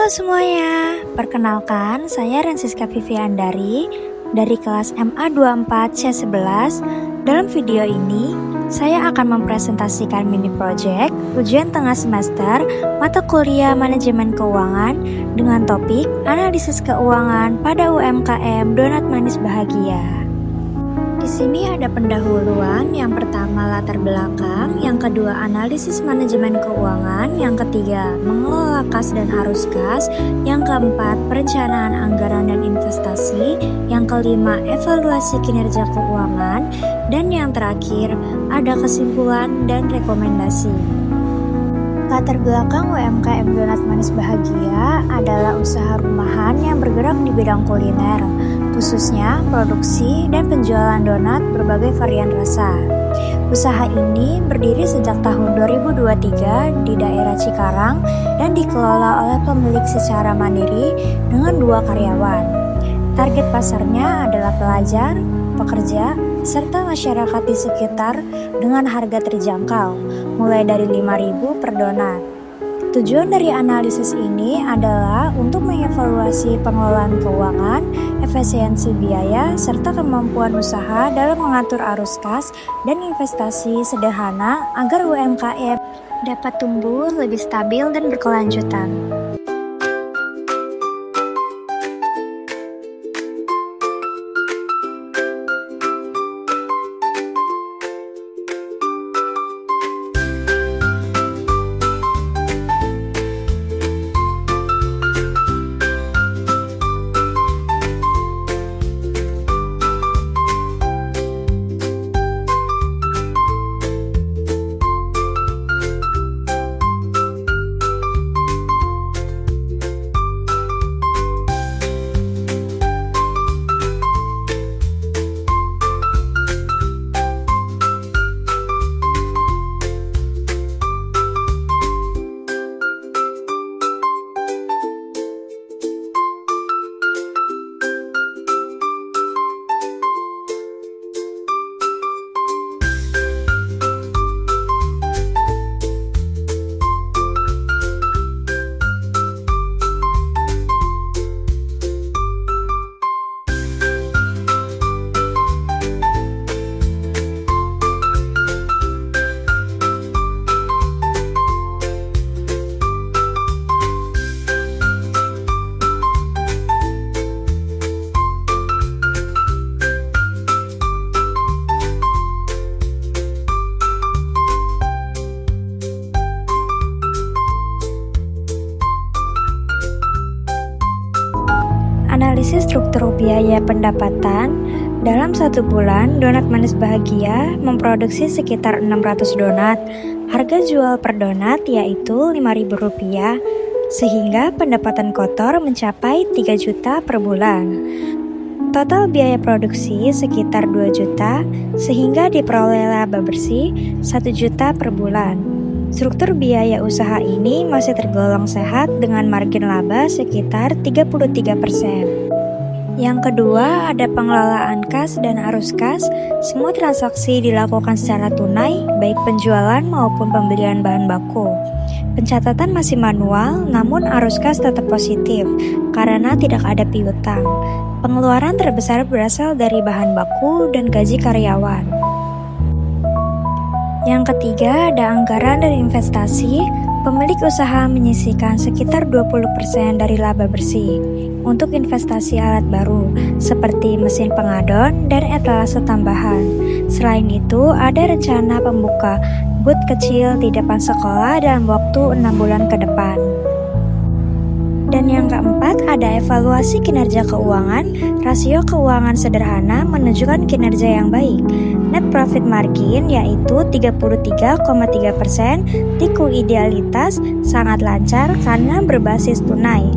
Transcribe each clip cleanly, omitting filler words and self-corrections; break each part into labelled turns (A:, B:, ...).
A: Halo semuanya, perkenalkan saya Ransiska Viviandari dari kelas MA24C11. Dalam video ini, saya akan mempresentasikan mini project ujian tengah semester mata kuliah manajemen keuangan dengan topik analisis keuangan pada UMKM Donat Manis Bahagia. Di sini ada pendahuluan, yang pertama latar belakang, yang kedua analisis manajemen keuangan, yang ketiga mengelola kas dan arus kas, yang keempat perencanaan anggaran dan investasi, yang kelima evaluasi kinerja keuangan, dan yang terakhir ada kesimpulan dan rekomendasi. Latar belakang UMKM Donat Manis Bahagia adalah usaha rumahan yang bergerak di bidang kuliner, khususnya produksi dan penjualan donat berbagai varian rasa. Usaha ini berdiri sejak tahun 2023 di daerah Cikarang dan dikelola oleh pemilik secara mandiri dengan 2 karyawan. Target pasarnya adalah pelajar, pekerja, serta masyarakat di sekitar dengan harga terjangkau, mulai dari 5.000 per donat. Tujuan dari analisis ini adalah untuk mengevaluasi pengelolaan keuangan, efisiensi biaya, serta kemampuan usaha dalam mengatur arus kas dan investasi sederhana agar UMKM dapat tumbuh lebih stabil dan berkelanjutan. Analisis struktur biaya pendapatan. Dalam 1 bulan, Donat Manis Bahagia memproduksi sekitar 600 donat. Harga jual per donat yaitu Rp5.000, sehingga pendapatan kotor mencapai 3 juta per bulan. Total biaya produksi sekitar 2 juta, sehingga diperoleh laba bersih 1 juta per bulan. Struktur biaya usaha ini masih tergolong sehat dengan margin laba sekitar 33%. Yang kedua ada pengelolaan kas dan arus kas. Semua transaksi dilakukan secara tunai, baik penjualan maupun pembelian bahan baku. Pencatatan masih manual, namun arus kas tetap positif karena tidak ada piutang. Pengeluaran terbesar berasal dari bahan baku dan gaji karyawan. Yang ketiga ada anggaran dan investasi. Pemilik usaha menyisihkan sekitar 20% dari laba bersih untuk investasi alat baru seperti mesin pengadon dan etalase tambahan. Selain itu ada rencana pembuka booth kecil di depan sekolah dalam waktu 6 bulan ke depan. Dan yang keempat ada evaluasi kinerja keuangan. Rasio keuangan sederhana menunjukkan kinerja yang baik. Net profit margin yaitu 33,3%. Tiku idealitas sangat lancar karena berbasis tunai.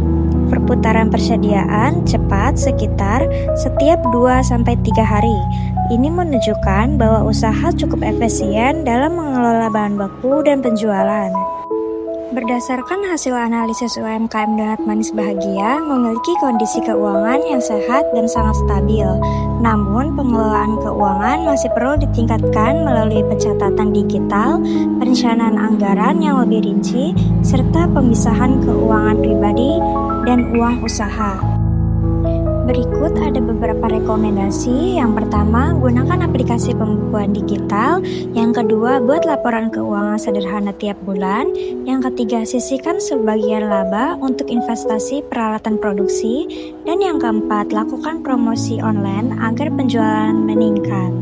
A: Perputaran persediaan cepat sekitar setiap 2-3 hari. Ini menunjukkan bahwa usaha cukup efisien dalam mengelola bahan baku dan penjualan. Berdasarkan hasil analisis UMKM Donat Manis Bahagia memiliki kondisi keuangan yang sehat dan sangat stabil. Namun, pengelolaan keuangan masih perlu ditingkatkan melalui pencatatan digital, perencanaan anggaran yang lebih rinci, serta pemisahan keuangan pribadi dan uang usaha. Berikut ada beberapa rekomendasi. Yang pertama, gunakan aplikasi pembukuan digital. Yang kedua, buat laporan keuangan sederhana tiap bulan. Yang ketiga, sisihkan sebagian laba untuk investasi peralatan produksi. Dan yang keempat, lakukan promosi online agar penjualan meningkat.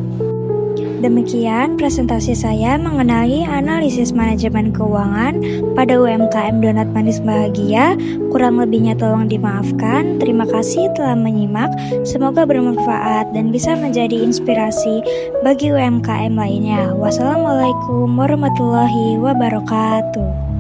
A: Demikian presentasi saya mengenai analisis manajemen keuangan pada UMKM Donat Manis Bahagia. Kurang lebihnya tolong dimaafkan. Terima kasih telah menyimak. Semoga bermanfaat dan bisa menjadi inspirasi bagi UMKM lainnya. Wassalamualaikum warahmatullahi wabarakatuh.